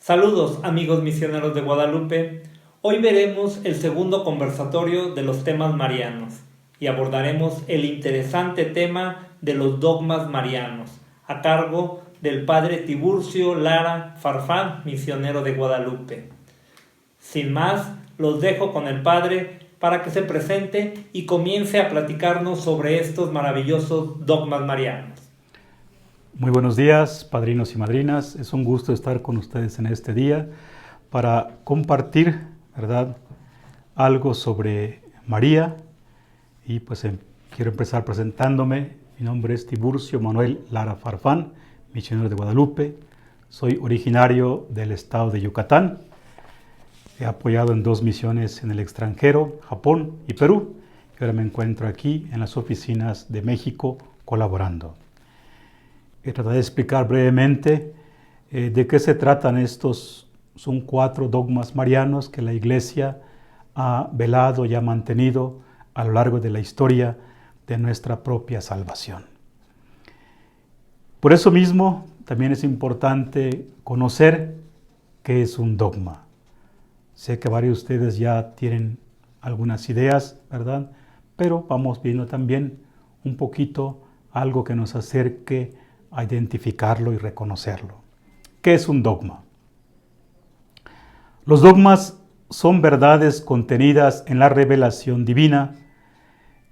Saludos amigos misioneros de Guadalupe. Hoy veremos el segundo conversatorio de los temas marianos y abordaremos el interesante tema de los dogmas marianos a cargo del padre Tiburcio Lara Farfán, misionero de Guadalupe. Sin más, los dejo con el padre para que se presente y comience a platicarnos sobre estos maravillosos dogmas marianos. Muy buenos días, padrinos y madrinas. Es un gusto estar con ustedes en este día para compartir, ¿verdad?, algo sobre María. Y pues quiero empezar presentándome. Mi nombre es Tiburcio Manuel Lara Farfán, misionero de Guadalupe. Soy originario del estado de Yucatán. He apoyado en 2 misiones en el extranjero, Japón y Perú. Y ahora me encuentro aquí en las oficinas de México colaborando. Trataré de explicar brevemente de qué se tratan estos. Son 4 dogmas marianos que la Iglesia ha velado y ha mantenido a lo largo de la historia de nuestra propia salvación. Por eso mismo también es importante conocer qué es un dogma. Sé que varios de ustedes ya tienen algunas ideas, ¿verdad? Pero vamos viendo también un poquito algo que nos acerque a identificarlo y reconocerlo. ¿Qué es un dogma? Los dogmas son verdades contenidas en la revelación divina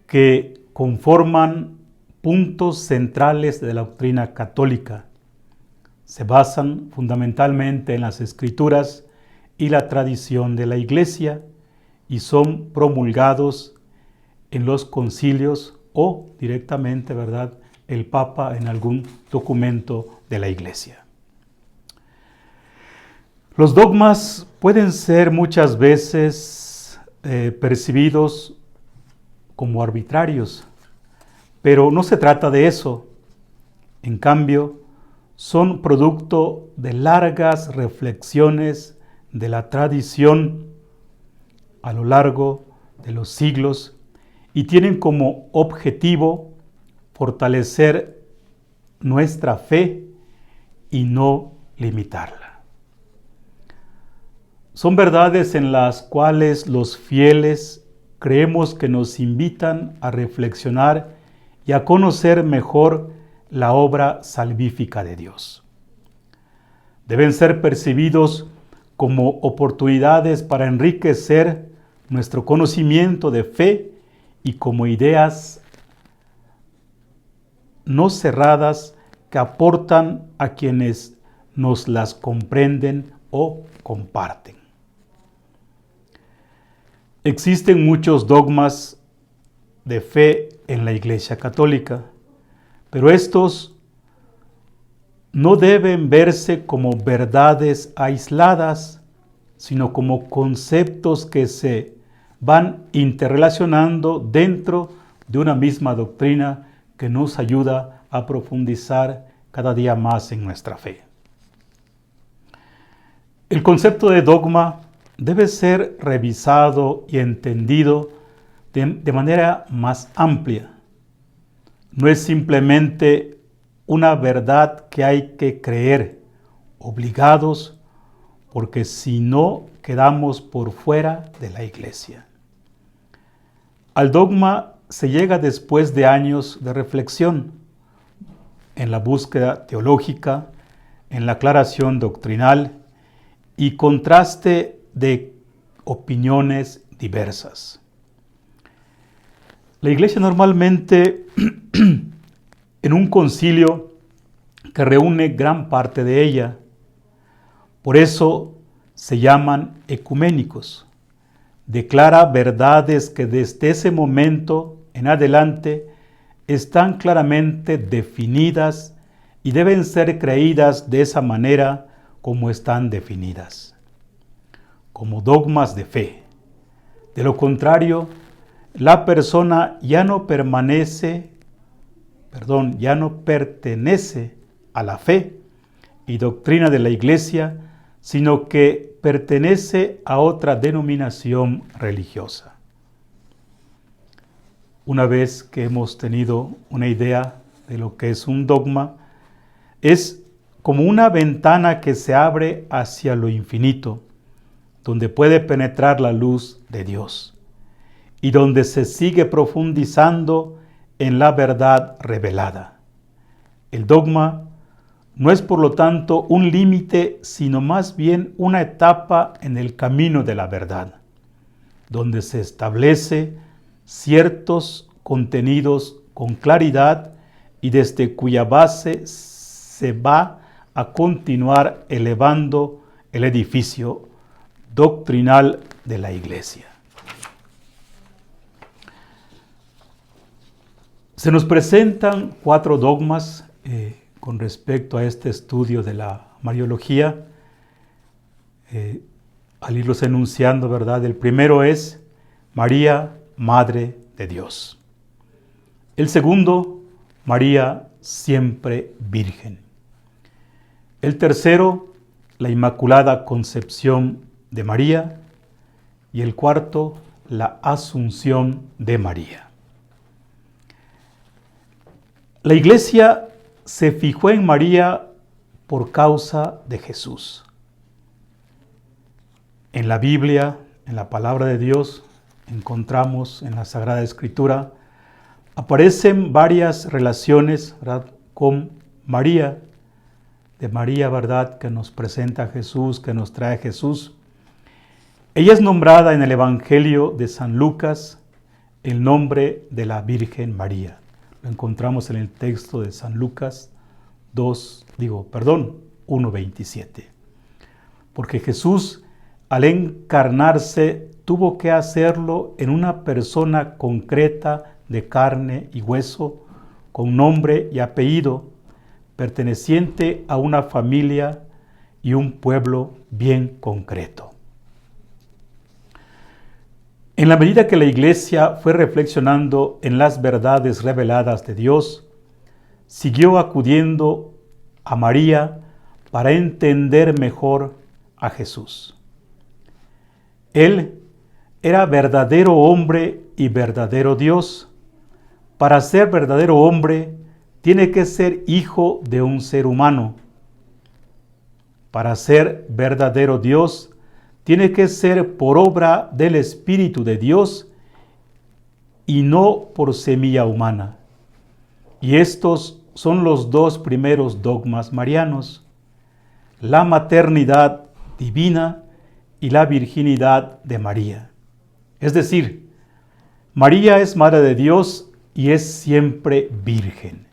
que conforman puntos centrales de la doctrina católica. Se basan fundamentalmente en las escrituras y la tradición de la Iglesia y son promulgados en los concilios o directamente, ¿verdad?, el Papa en algún documento de la Iglesia. Los dogmas pueden ser muchas veces percibidos como arbitrarios, pero no se trata de eso. En cambio, son producto de largas reflexiones de la tradición a lo largo de los siglos y tienen como objetivo fortalecer nuestra fe y no limitarla. Son verdades en las cuales los fieles creemos que nos invitan a reflexionar y a conocer mejor la obra salvífica de Dios. Deben ser percibidos como oportunidades para enriquecer nuestro conocimiento de fe y como ideas no cerradas que aportan a quienes nos las comprenden o comparten. Existen muchos dogmas de fe en la Iglesia Católica, pero estos no deben verse como verdades aisladas, sino como conceptos que se van interrelacionando dentro de una misma doctrina que nos ayuda a profundizar cada día más en nuestra fe. El concepto de dogma debe ser revisado y entendido de manera más amplia. No es simplemente una verdad que hay que creer, obligados, porque si no quedamos por fuera de la Iglesia. Al dogma se llega después de años de reflexión, en la búsqueda teológica, en la aclaración doctrinal y contraste de opiniones diversas. La Iglesia normalmente, en un concilio que reúne gran parte de ella, por eso se llaman ecuménicos, declara verdades que desde ese momento en adelante están claramente definidas y deben ser creídas de esa manera como están definidas, como dogmas de fe. De lo contrario, la persona ya no pertenece a la fe y doctrina de la Iglesia, sino que pertenece a otra denominación religiosa. Una vez que hemos tenido una idea de lo que es un dogma, es como una ventana que se abre hacia lo infinito, donde puede penetrar la luz de Dios y donde se sigue profundizando en la verdad revelada. El dogma no es, por lo tanto, un límite, sino más bien una etapa en el camino de la verdad, donde se establece ciertos contenidos con claridad y desde cuya base se va a continuar elevando el edificio doctrinal de la Iglesia. Se nos presentan 4 dogmas con respecto a este estudio de la Mariología. Al irlos enunciando, ¿verdad? El primero es María, Madre de Dios. El segundo, María, siempre Virgen. El tercero, la Inmaculada Concepción de María. Y el cuarto, la Asunción de María. La Iglesia se fijó en María por causa de Jesús. En la Biblia, en la Palabra de Dios, encontramos en la Sagrada Escritura, aparecen varias relaciones, ¿verdad?, con María, de María, ¿verdad?, que nos presenta a Jesús, que nos trae a Jesús. Ella es nombrada en el Evangelio de San Lucas el nombre de la Virgen María. Lo encontramos en el texto de San Lucas 1:27. Porque Jesús, al encarnarse, tuvo que hacerlo en una persona concreta de carne y hueso, con nombre y apellido, perteneciente a una familia y un pueblo bien concreto. En la medida que la Iglesia fue reflexionando en las verdades reveladas de Dios, siguió acudiendo a María para entender mejor a Jesús. Él era verdadero hombre y verdadero Dios. Para ser verdadero hombre, tiene que ser hijo de un ser humano. Para ser verdadero Dios, tiene que ser por obra del Espíritu de Dios y no por semilla humana. Y estos son los 2 primeros dogmas marianos: la maternidad divina y la virginidad de María. Es decir, María es Madre de Dios y es siempre virgen.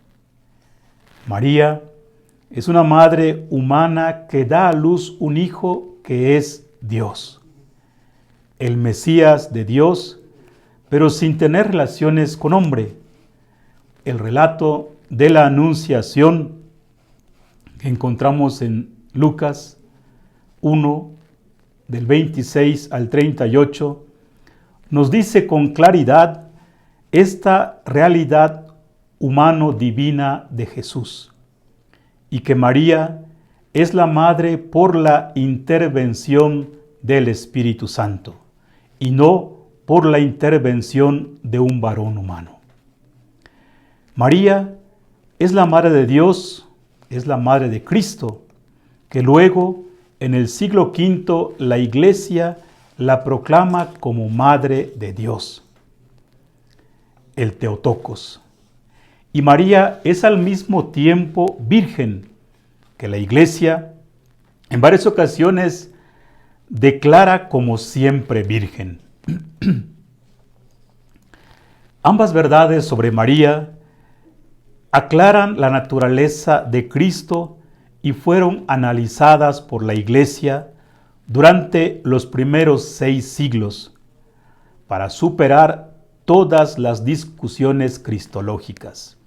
María es una madre humana que da a luz un hijo que es Dios, el Mesías de Dios, pero sin tener relaciones con hombre. El relato de la Anunciación que encontramos en Lucas 1, del 26 al 38, nos dice con claridad esta realidad humano-divina de Jesús, y que María es la madre por la intervención del Espíritu Santo y no por la intervención de un varón humano. María es la madre de Dios, es la madre de Cristo, que luego en el siglo V la Iglesia la proclama como Madre de Dios, el Theotokos. Y María es al mismo tiempo virgen, que la Iglesia en varias ocasiones declara como siempre virgen. Ambas verdades sobre María aclaran la naturaleza de Cristo y fueron analizadas por la Iglesia durante los primeros 6 siglos para superar todas las discusiones cristológicas.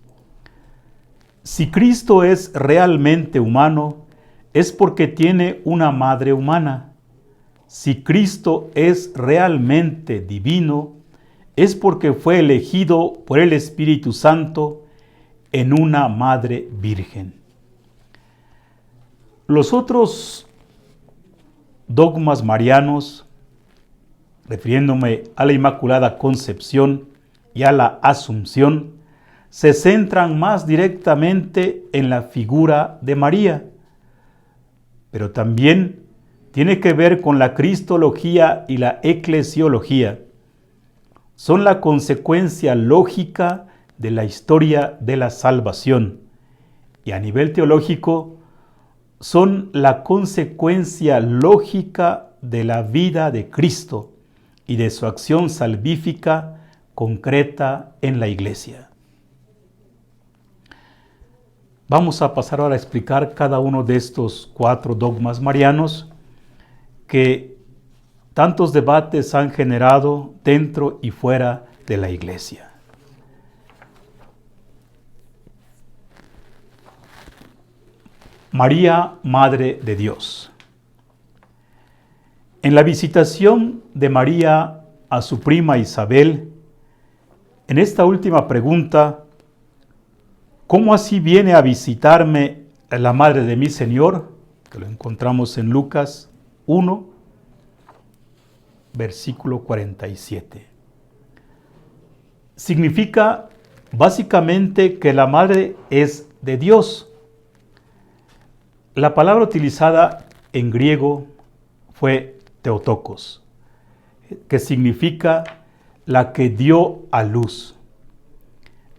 Si Cristo es realmente humano, es porque tiene una madre humana. Si Cristo es realmente divino, es porque fue elegido por el Espíritu Santo en una madre virgen. Los otros dogmas marianos, refiriéndome a la Inmaculada Concepción y a la Asunción, se centran más directamente en la figura de María, pero también tiene que ver con la cristología y la eclesiología. Son la consecuencia lógica de la historia de la salvación y a nivel teológico son la consecuencia lógica de la vida de Cristo y de su acción salvífica concreta en la Iglesia. Vamos a pasar ahora a explicar cada uno de estos 4 dogmas marianos que tantos debates han generado dentro y fuera de la Iglesia. María, Madre de Dios. En la visitación de María a su prima Isabel, en esta última pregunta, ¿cómo así viene a visitarme la Madre de mi Señor? Que lo encontramos en Lucas 1, versículo 47. Significa básicamente que la Madre es de Dios. La palabra utilizada en griego fue Theotokos, que significa la que dio a luz,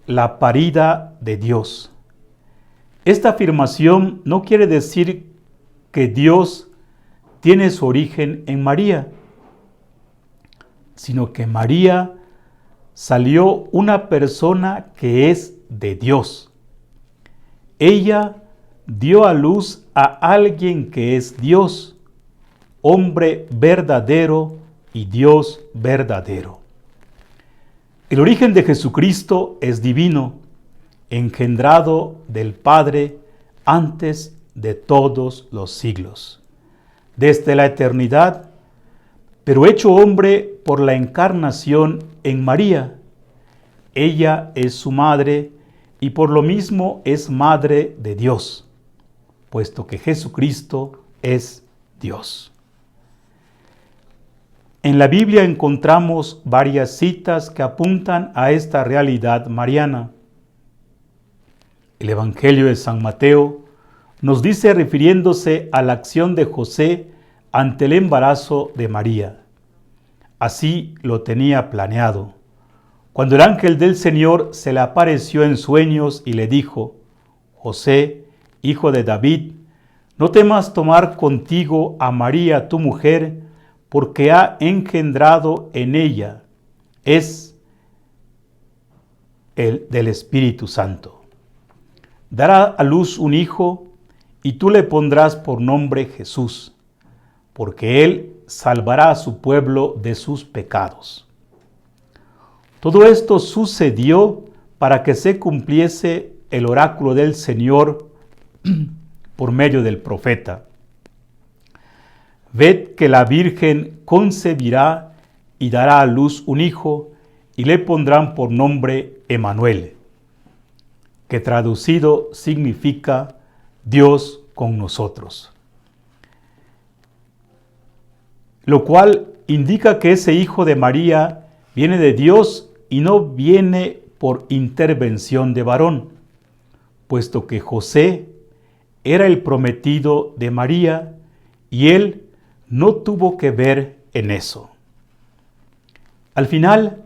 la parida de Dios. Esta afirmación no quiere decir que Dios tiene su origen en María, sino que María salió una persona que es de Dios. Ella dio a luz a alguien que es Dios, hombre verdadero y Dios verdadero. El origen de Jesucristo es divino, engendrado del Padre antes de todos los siglos, desde la eternidad, pero hecho hombre por la encarnación en María. Ella es su madre y por lo mismo es madre de Dios, puesto que Jesucristo es Dios. En la Biblia encontramos varias citas que apuntan a esta realidad mariana. El Evangelio de San Mateo nos dice, refiriéndose a la acción de José ante el embarazo de María: así lo tenía planeado. Cuando el ángel del Señor se le apareció en sueños y le dijo: José, hijo de David, no temas tomar contigo a María tu mujer, porque ha engendrado en ella, es el del Espíritu Santo. Dará a luz un hijo, y tú le pondrás por nombre Jesús, porque él salvará a su pueblo de sus pecados. Todo esto sucedió para que se cumpliese el oráculo del Señor por medio del profeta: ved que la Virgen concebirá y dará a luz un hijo, y le pondrán por nombre Emmanuel, que traducido significa Dios con nosotros. Lo cual indica que ese hijo de María viene de Dios y no viene por intervención de varón, puesto que José era el prometido de María y él no tuvo que ver en eso. Al final,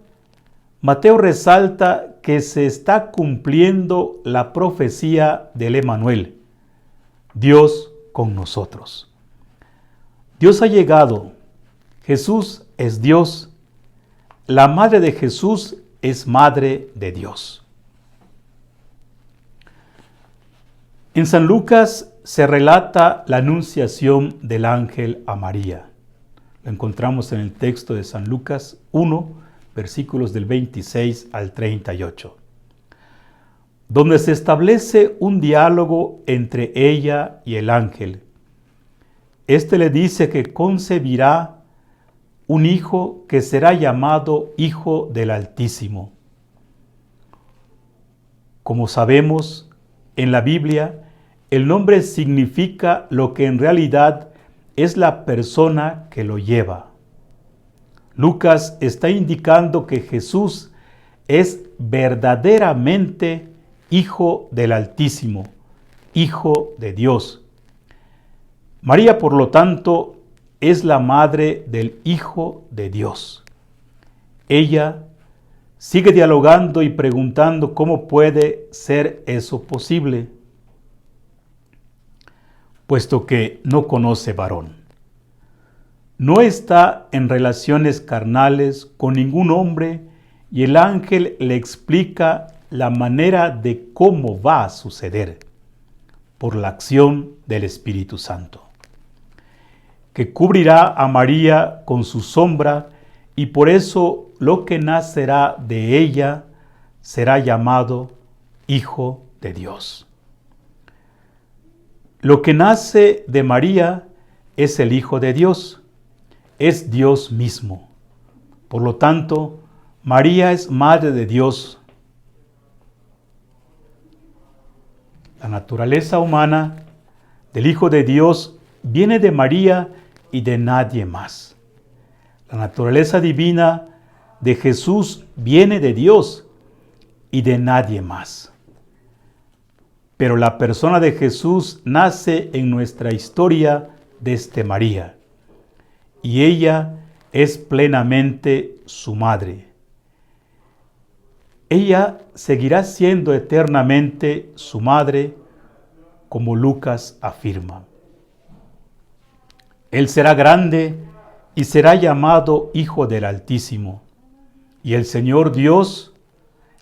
Mateo resalta que se está cumpliendo la profecía del Emmanuel, Dios con nosotros. Dios ha llegado, Jesús es Dios, la madre de Jesús es madre de Dios. En San Lucas se relata la anunciación del ángel a María. Lo encontramos en el texto de San Lucas 1, versículos del 26 al 38, donde se establece un diálogo entre ella y el ángel. Este le dice que concebirá un hijo que será llamado Hijo del Altísimo. Como sabemos, en la Biblia, el nombre significa lo que en realidad es la persona que lo lleva. Lucas está indicando que Jesús es verdaderamente Hijo del Altísimo, Hijo de Dios. María, por lo tanto, es la madre del Hijo de Dios. Ella sigue dialogando y preguntando cómo puede ser eso posible, puesto que no conoce varón. No está en relaciones carnales con ningún hombre y el ángel le explica la manera de cómo va a suceder por la acción del Espíritu Santo, que cubrirá a María con su sombra y por eso lo que nacerá de ella será llamado Hijo de Dios. Lo que nace de María es el Hijo de Dios. Es Dios mismo. Por lo tanto, María es Madre de Dios. La naturaleza humana del Hijo de Dios viene de María y de nadie más. La naturaleza divina de Jesús viene de Dios y de nadie más. Pero la persona de Jesús nace en nuestra historia desde María. Y ella es plenamente su madre. Ella seguirá siendo eternamente su madre, como Lucas afirma. Él será grande y será llamado Hijo del Altísimo, y el Señor Dios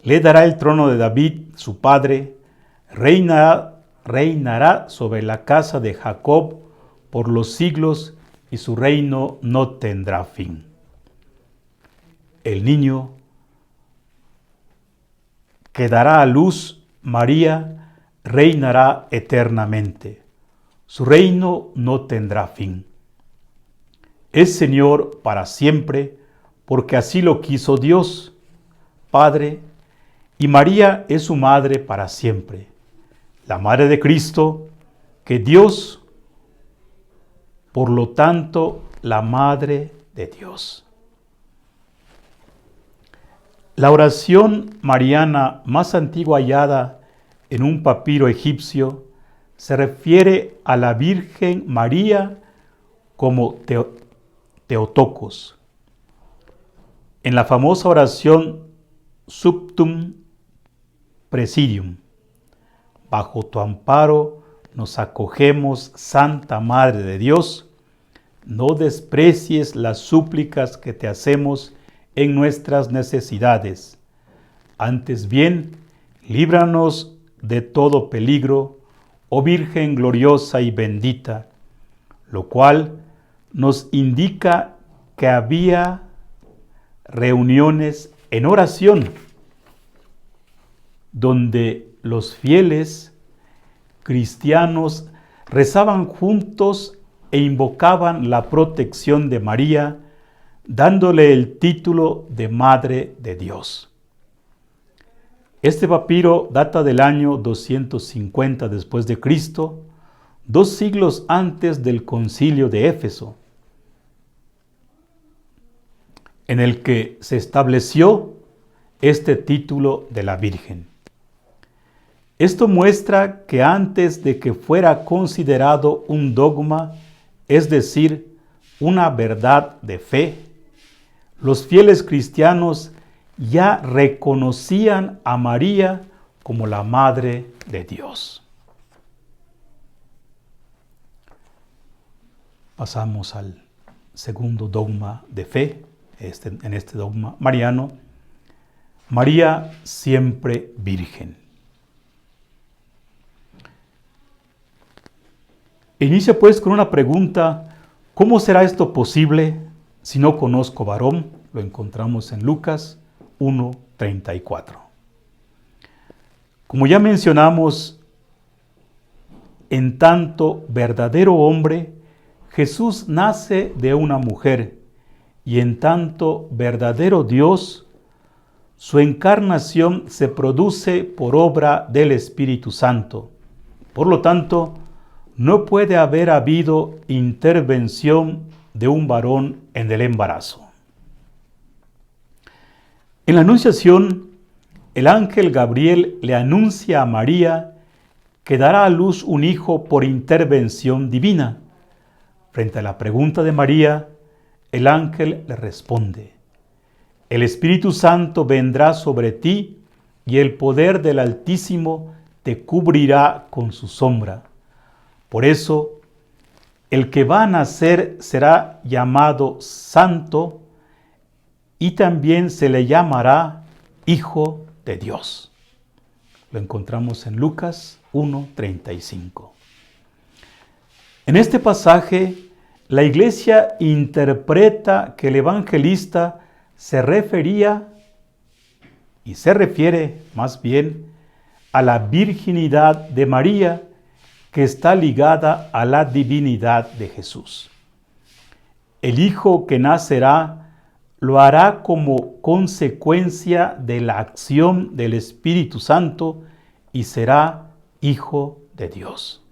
le dará el trono de David, su padre, reinará sobre la casa de Jacob por los siglos, y su reino no tendrá fin. El niño que dará a luz María reinará eternamente. Su reino no tendrá fin. Es Señor para siempre, porque así lo quiso Dios, Padre, y María es su madre para siempre, la madre de Cristo, que Dios, por lo tanto, la Madre de Dios. La oración mariana más antigua hallada en un papiro egipcio se refiere a la Virgen María como Theotokos. En la famosa oración Sumptum Presidium, bajo tu amparo nos acogemos, Santa Madre de Dios, no desprecies las súplicas que te hacemos en nuestras necesidades. Antes bien, líbranos de todo peligro, oh Virgen gloriosa y bendita, lo cual nos indica que había reuniones en oración, donde los fieles cristianos rezaban juntos e invocaban la protección de María, dándole el título de Madre de Dios. Este papiro data del año 250 después de Cristo, 2 siglos antes del Concilio de Éfeso, en el que se estableció este título de la Virgen. Esto muestra que antes de que fuera considerado un dogma, es decir, una verdad de fe, los fieles cristianos ya reconocían a María como la Madre de Dios. Pasamos al segundo dogma de fe, en este dogma mariano, María siempre virgen. Inicia pues con una pregunta: ¿cómo será esto posible si no conozco varón? Lo encontramos en Lucas 1:34. Como ya mencionamos, en tanto verdadero hombre, Jesús nace de una mujer, y en tanto verdadero Dios, su encarnación se produce por obra del Espíritu Santo. Por lo tanto, no puede haber habido intervención de un varón en el embarazo. En la Anunciación, el ángel Gabriel le anuncia a María que dará a luz un hijo por intervención divina, Frente a la pregunta de María, el ángel le responde: el Espíritu Santo vendrá sobre ti y el poder del Altísimo te cubrirá con su sombra. Por eso, el que va a nacer será llamado Santo y también se le llamará Hijo de Dios. Lo encontramos en Lucas 1:35. En este pasaje, la Iglesia interpreta que el evangelista se refería y se refiere más bien a la virginidad de María, que está ligada a la divinidad de Jesús. El Hijo que nacerá lo hará como consecuencia de la acción del Espíritu Santo y será Hijo de Dios.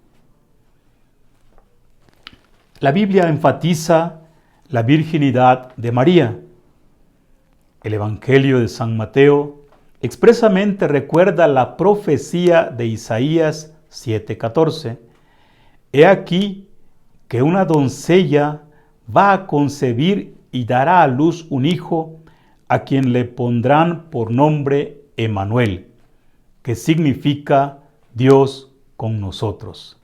La Biblia enfatiza la virginidad de María. El Evangelio de San Mateo expresamente recuerda la profecía de Isaías 7:14. He aquí que una doncella va a concebir y dará a luz un hijo, a quien le pondrán por nombre Emmanuel, que significa Dios con nosotros.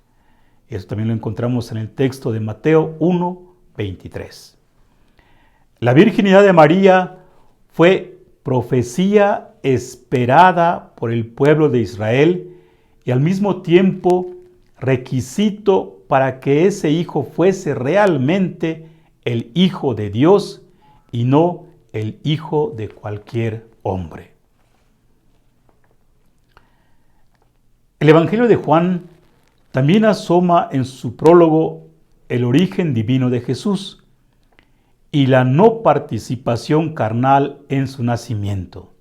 Eso también lo encontramos en el texto de Mateo 1:23. La virginidad de María fue profecía esperada por el pueblo de Israel y al mismo tiempo requisito para que ese hijo fuese realmente el Hijo de Dios y no el hijo de cualquier hombre. El Evangelio de Juan también asoma en su prólogo el origen divino de Jesús y la no participación carnal en su nacimiento.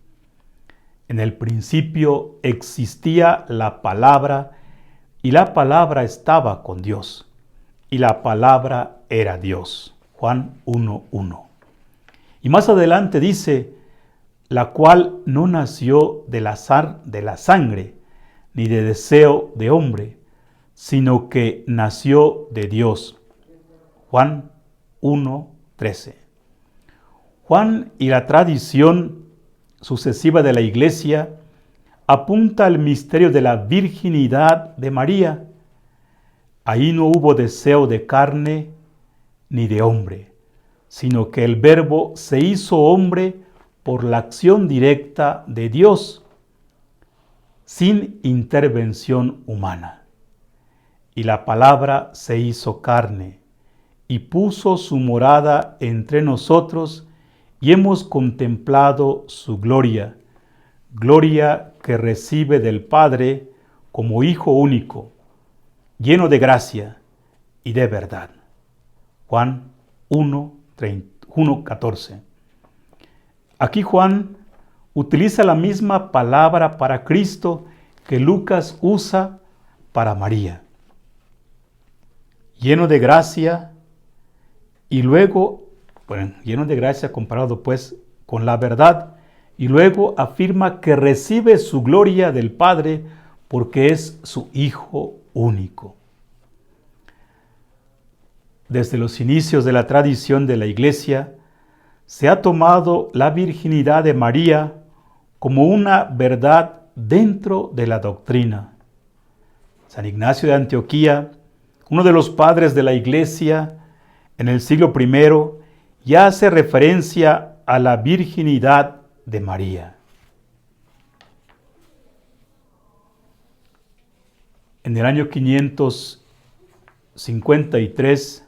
En el principio existía la palabra, y la palabra estaba con Dios, y la palabra era Dios. Juan 1:1. Y más adelante dice, la cual no nació de la sangre, ni de deseo de hombre, sino que nació de Dios. Juan 1:13. Juan y la tradición sucesiva de la Iglesia apunta al misterio de la virginidad de María. Ahí no hubo deseo de carne ni de hombre, sino que el Verbo se hizo hombre por la acción directa de Dios, sin intervención humana. Y la palabra se hizo carne y puso su morada entre nosotros, y hemos contemplado su gloria, gloria que recibe del Padre como Hijo único, lleno de gracia y de verdad. Juan 1:14. Aquí Juan utiliza la misma palabra para Cristo que Lucas usa para María. Lleno de gracia, y luego, lleno de gracia comparado pues con la verdad, y luego afirma que recibe su gloria del Padre porque es su Hijo único. Desde los inicios de la tradición de la Iglesia, se ha tomado la virginidad de María como una verdad dentro de la doctrina. San Ignacio de Antioquía, uno de los padres de la Iglesia en el siglo I, ya hace referencia a la virginidad de María. En el año 553,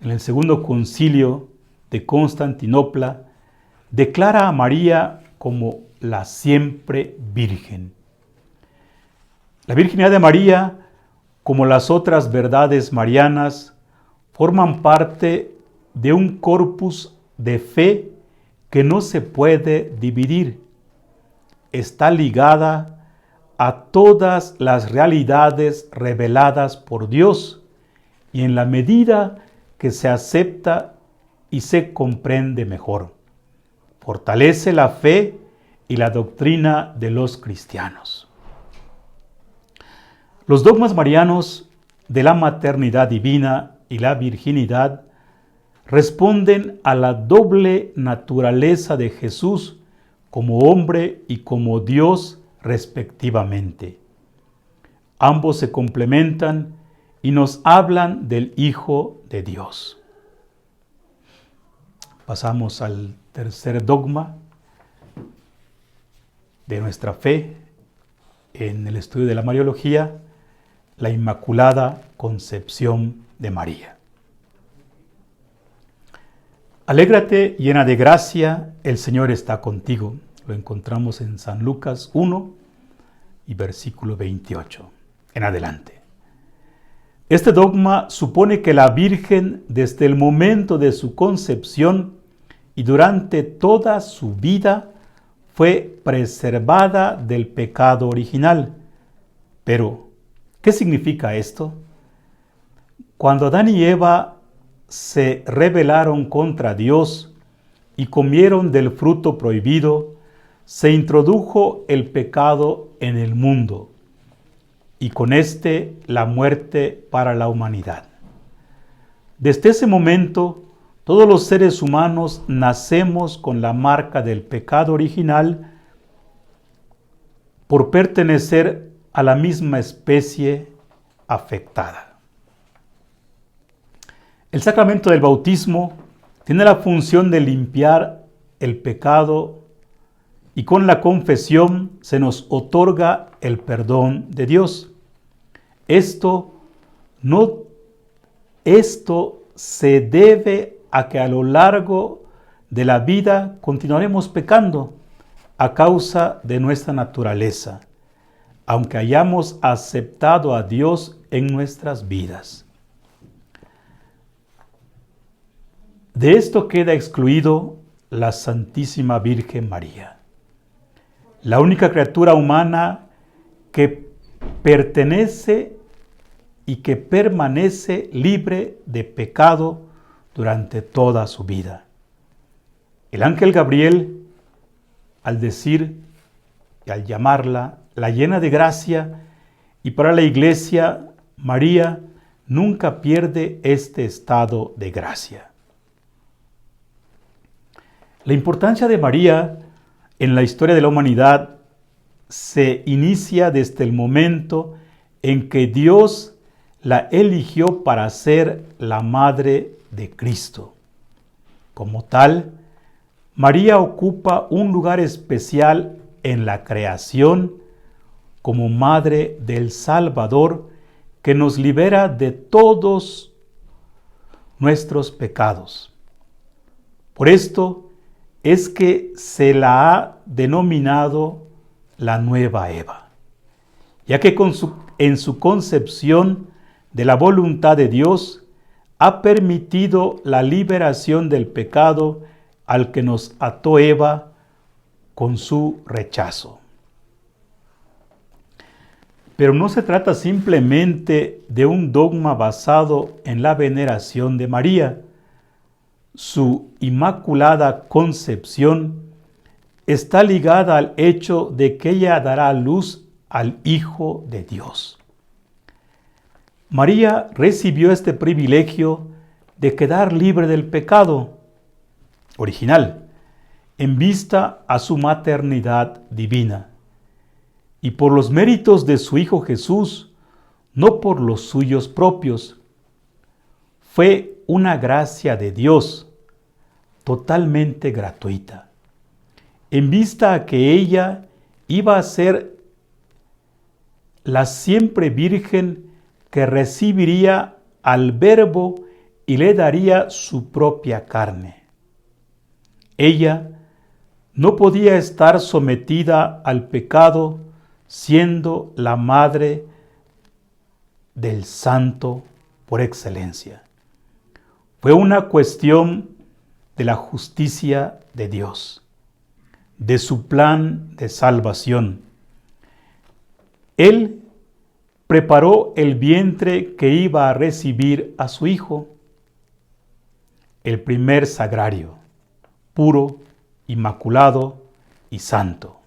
en el segundo concilio de Constantinopla, declara a María como la siempre virgen. La virginidad de María, como las otras verdades marianas, forman parte de un corpus de fe que no se puede dividir. Está ligada a todas las realidades reveladas por Dios y en la medida que se acepta y se comprende mejor, fortalece la fe y la doctrina de los cristianos. Los dogmas marianos de la maternidad divina y la virginidad responden a la doble naturaleza de Jesús como hombre y como Dios respectivamente. Ambos se complementan y nos hablan del Hijo de Dios. Pasamos al tercer dogma de nuestra fe en el estudio de la Mariología, la Inmaculada Concepción de María. Alégrate, llena de gracia, el Señor está contigo. Lo encontramos en San Lucas 1 y versículo 28 en adelante. Este dogma supone que la Virgen, desde el momento de su concepción y durante toda su vida, fue preservada del pecado original. Pero, ¿qué significa esto? Cuando Adán y Eva se rebelaron contra Dios y comieron del fruto prohibido, se introdujo el pecado en el mundo y con este la muerte para la humanidad. Desde ese momento, todos los seres humanos nacemos con la marca del pecado original por pertenecer a la misma especie afectada. El sacramento del bautismo tiene la función de limpiar el pecado y con la confesión se nos otorga el perdón de Dios. Esto se debe a que a lo largo de la vida continuaremos pecando a causa de nuestra naturaleza, aunque hayamos aceptado a Dios en nuestras vidas. De esto queda excluido la Santísima Virgen María, la única criatura humana que pertenece y que permanece libre de pecado durante toda su vida. El ángel Gabriel, al decir y al llamarla la llena de gracia, y para la Iglesia, María nunca pierde este estado de gracia. La importancia de María en la historia de la humanidad se inicia desde el momento en que Dios la eligió para ser la madre de Cristo. Como tal, María ocupa un lugar especial en la creación como madre del Salvador que nos libera de todos nuestros pecados. Por esto es que se la ha denominado la nueva Eva, ya que en su concepción de la voluntad de Dios ha permitido la liberación del pecado al que nos ató Eva con su rechazo. Pero no se trata simplemente de un dogma basado en la veneración de María. Su inmaculada concepción está ligada al hecho de que ella dará a luz al Hijo de Dios. María recibió este privilegio de quedar libre del pecado original en vista a su maternidad divina y por los méritos de su Hijo Jesús, no por los suyos propios. Fue una gracia de Dios totalmente gratuita, en vista a que ella iba a ser la siempre virgen que recibiría al Verbo y le daría su propia carne. Ella no podía estar sometida al pecado siendo la madre del santo por excelencia. Fue una cuestión de la justicia de Dios, de su plan de salvación. Él preparó el vientre que iba a recibir a su Hijo, el primer sagrario, puro, inmaculado y santo.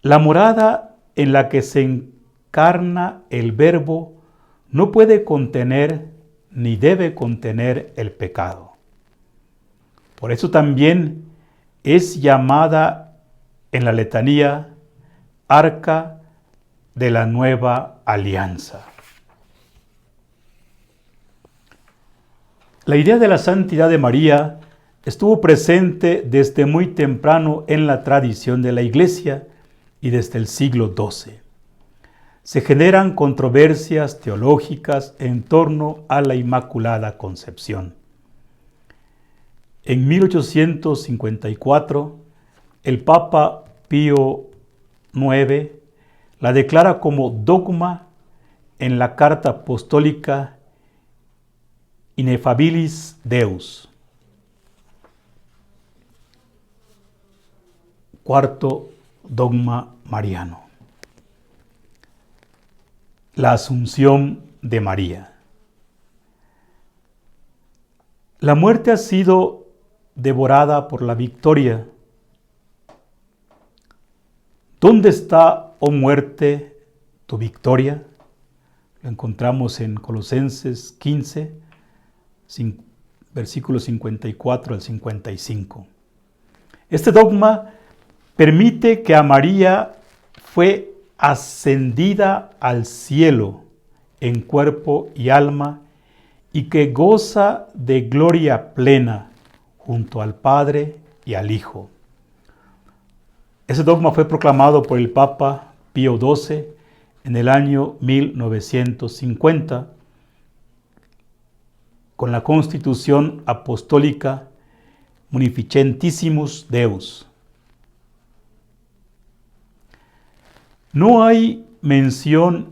La morada en la que se encarna el Verbo no puede contener ni debe contener el pecado. Por eso también es llamada en la letanía Arca de la Nueva Alianza. La idea de la santidad de María estuvo presente desde muy temprano en la tradición de la Iglesia y desde el siglo XII. Se generan controversias teológicas en torno a la Inmaculada Concepción. En 1854, el Papa Pío IX la declara como dogma en la Carta Apostólica Ineffabilis Deus. Cuarto dogma mariano. La Asunción de María. La muerte ha sido devorada por la victoria. ¿Dónde está, oh muerte, tu victoria? Lo encontramos en Colosenses 15, versículos 54 al 55. Este dogma permite que a María fue ascendida al cielo en cuerpo y alma y que goza de gloria plena junto al Padre y al Hijo. Ese dogma fue proclamado por el Papa Pío XII en el año 1950 con la Constitución Apostólica Munificentissimus Deus. No hay mención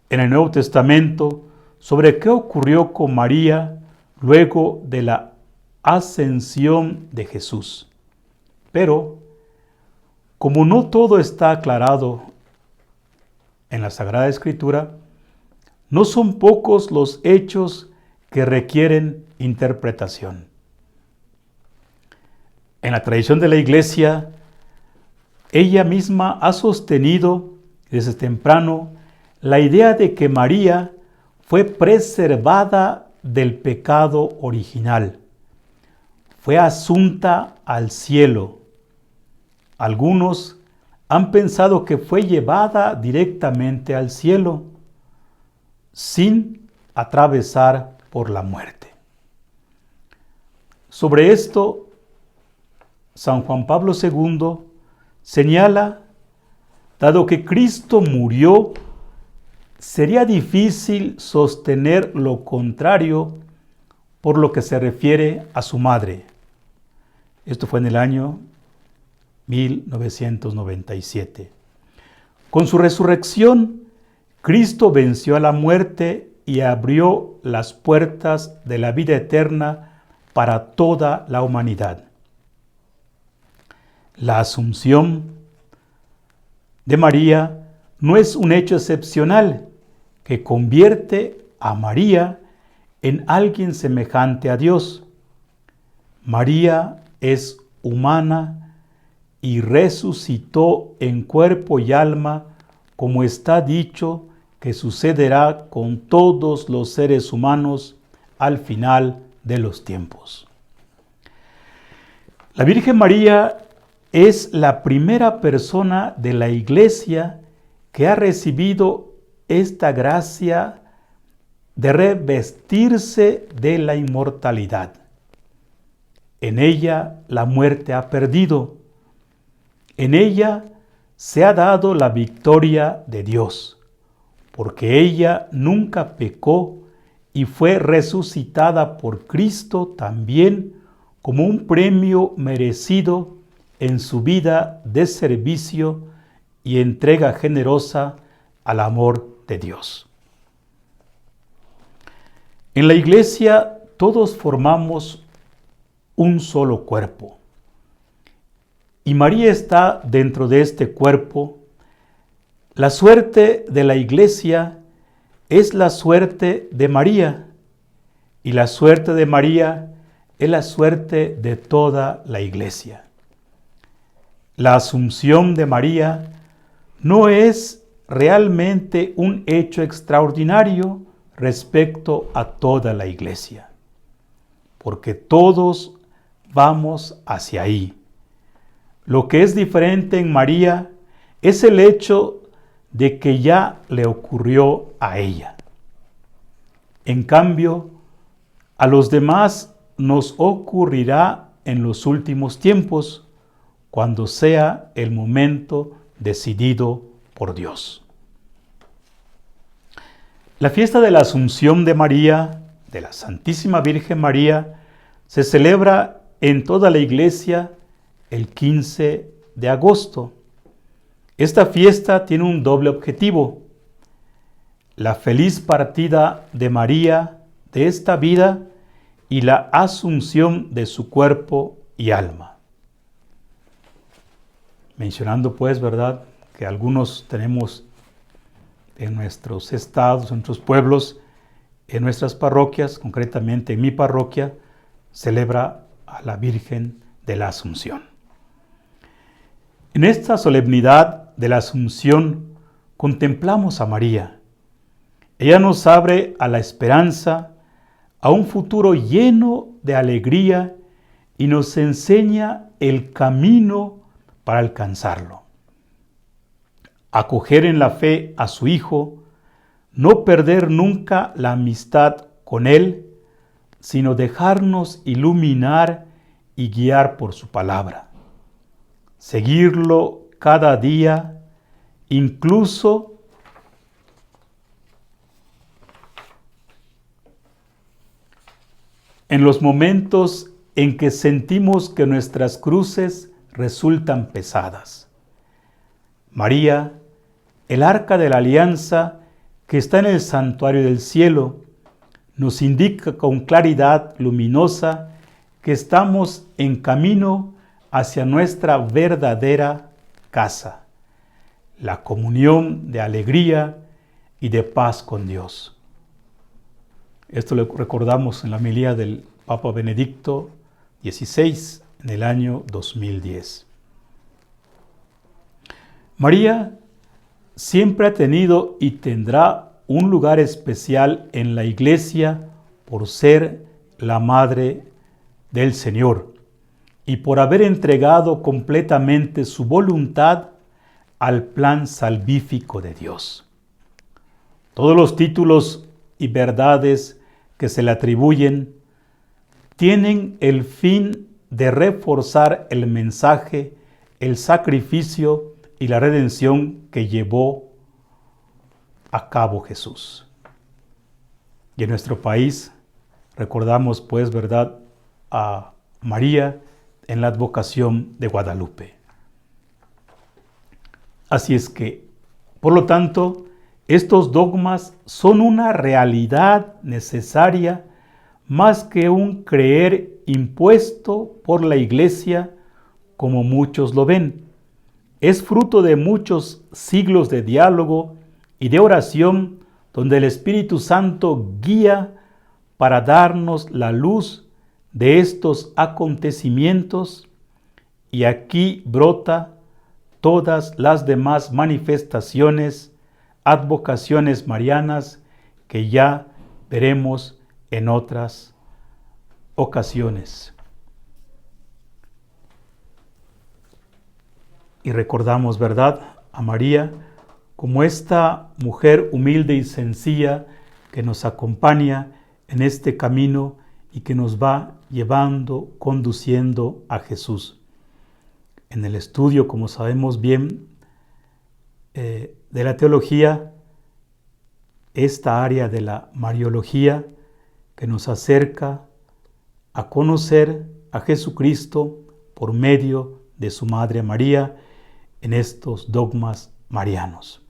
en el Nuevo Testamento sobre qué ocurrió con María luego de la ascensión de Jesús. Pero, como no todo está aclarado en la Sagrada Escritura, no son pocos los hechos que requieren interpretación. En la tradición de la Iglesia, ella misma ha sostenido desde temprano la idea de que María fue preservada del pecado original, fue asunta al cielo. Algunos han pensado que fue llevada directamente al cielo, sin atravesar por la muerte. Sobre esto, San Juan Pablo II señala, dado que Cristo murió, sería difícil sostener lo contrario por lo que se refiere a su madre. Esto fue en el año 1997. Con su resurrección, Cristo venció a la muerte y abrió las puertas de la vida eterna para toda la humanidad. La Asunción de María no es un hecho excepcional que convierte a María en alguien semejante a Dios. María es humana y resucitó en cuerpo y alma, como está dicho que sucederá con todos los seres humanos al final de los tiempos. La Virgen María es la primera persona de la Iglesia que ha recibido esta gracia de revestirse de la inmortalidad. En ella la muerte ha perdido. En ella se ha dado la victoria de Dios, porque ella nunca pecó y fue resucitada por Cristo también como un premio merecido en su vida de servicio y entrega generosa al amor de Dios. En la Iglesia todos formamos un solo cuerpo. Y María está dentro de este cuerpo. La suerte de la Iglesia es la suerte de María. Y la suerte de María es la suerte de toda la Iglesia. La Asunción de María no es realmente un hecho extraordinario, respecto a toda la iglesia, porque todos vamos hacia ahí. Lo que es diferente en María es el hecho de que ya le ocurrió a ella. En cambio, a los demás nos ocurrirá en los últimos tiempos, cuando sea el momento decidido por Dios. La fiesta de la Asunción de María, de la Santísima Virgen María, se celebra en toda la Iglesia el 15 de agosto. Esta fiesta tiene un doble objetivo: la feliz partida de María de esta vida y la asunción de su cuerpo y alma. Mencionando pues, ¿verdad?, que algunos tenemos en nuestros estados, en nuestros pueblos, en nuestras parroquias, concretamente en mi parroquia, celebra a la Virgen de la Asunción. En esta solemnidad de la Asunción contemplamos a María. Ella nos abre a la esperanza, a un futuro lleno de alegría y nos enseña el camino para alcanzarlo. Acoger en la fe a su Hijo, no perder nunca la amistad con Él, sino dejarnos iluminar y guiar por su palabra. Seguirlo cada día, incluso en los momentos en que sentimos que nuestras cruces resultan pesadas. María, el arca de la alianza que está en el santuario del cielo, nos indica con claridad luminosa que estamos en camino hacia nuestra verdadera casa, la comunión de alegría y de paz con Dios. Esto lo recordamos en la homilía del Papa Benedicto XVI en el año 2010. María siempre ha tenido y tendrá un lugar especial en la Iglesia por ser la Madre del Señor y por haber entregado completamente su voluntad al plan salvífico de Dios. Todos los títulos y verdades que se le atribuyen tienen el fin de reforzar el mensaje, el sacrificio y la redención que llevó a cabo Jesús. Y en nuestro país recordamos pues, ¿verdad?, a María en la advocación de Guadalupe. Así es que, por lo tanto, estos dogmas son una realidad necesaria más que un creer impuesto por la Iglesia como muchos lo ven. Es fruto de muchos siglos de diálogo y de oración donde el Espíritu Santo guía para darnos la luz de estos acontecimientos, y aquí brota todas las demás manifestaciones, advocaciones marianas que ya veremos en otras ocasiones. Y recordamos, ¿verdad?, a María como esta mujer humilde y sencilla que nos acompaña en este camino y que nos va llevando, conduciendo a Jesús. En el estudio, como sabemos bien, de la teología, esta área de la Mariología que nos acerca a conocer a Jesucristo por medio de su Madre María en estos dogmas marianos.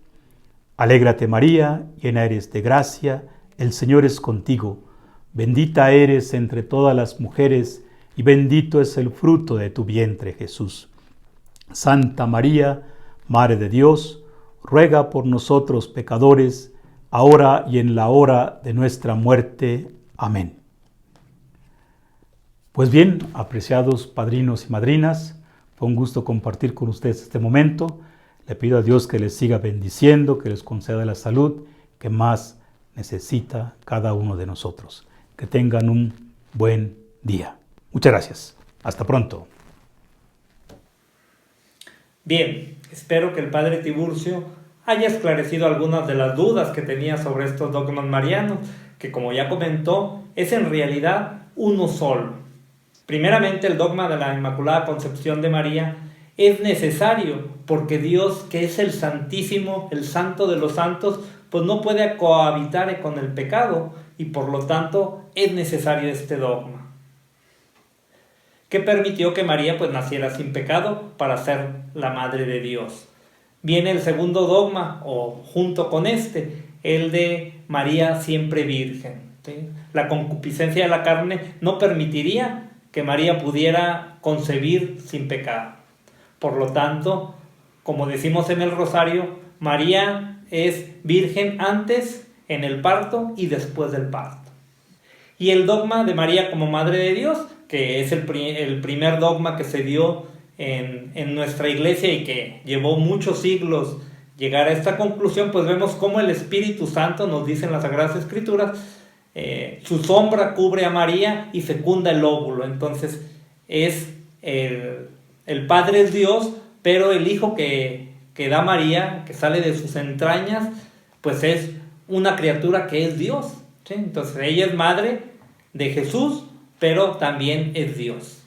Alégrate María, llena eres de gracia, el Señor es contigo. Bendita eres entre todas las mujeres y bendito es el fruto de tu vientre, Jesús. Santa María, Madre de Dios, ruega por nosotros pecadores, ahora y en la hora de nuestra muerte. Amén. Pues bien, apreciados padrinos y madrinas, fue un gusto compartir con ustedes este momento. Le pido a Dios que les siga bendiciendo, que les conceda la salud que más necesita cada uno de nosotros. Que tengan un buen día. Muchas gracias. Hasta pronto. Bien, espero que el padre Tiburcio haya esclarecido algunas de las dudas que tenía sobre estos dogmas marianos, que como ya comentó, es en realidad uno solo. Primeramente, el dogma de la Inmaculada Concepción de María es necesario porque Dios, que es el Santísimo, el Santo de los Santos, pues no puede cohabitar con el pecado y por lo tanto es necesario este dogma, que permitió que María pues naciera sin pecado para ser la Madre de Dios. Viene el segundo dogma, o junto con este, el de María siempre virgen, ¿sí? La concupiscencia de la carne no permitiría que María pudiera concebir sin pecado. Por lo tanto, como decimos en el rosario, María es virgen antes, en el parto y después del parto. Y el dogma de María como Madre de Dios, que es el primer dogma que se dio en nuestra iglesia y que llevó muchos siglos llegar a esta conclusión, pues vemos cómo el Espíritu Santo, nos dice en las Sagradas Escrituras, su sombra cubre a María y fecunda el óvulo. Entonces es el Padre es Dios, pero el Hijo que da María, que sale de sus entrañas, pues es una criatura que es Dios, ¿sí? Entonces ella es madre de Jesús, pero también es Dios.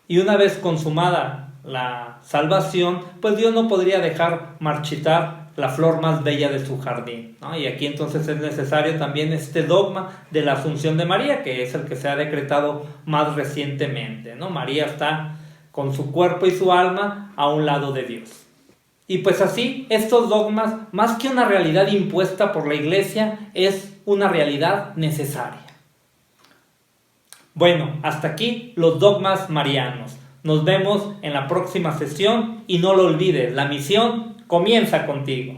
Y una vez consumada la salvación, pues Dios no podría dejar marchitar la flor más bella de su jardín, ¿no? Y aquí entonces es necesario también este dogma de la Asunción de María, que es el que se ha decretado más recientemente, ¿no? María está con su cuerpo y su alma a un lado de Dios. Y pues así, estos dogmas, más que una realidad impuesta por la Iglesia, es una realidad necesaria. Bueno, hasta aquí los dogmas marianos. Nos vemos en la próxima sesión y no lo olvides, la misión comienza contigo.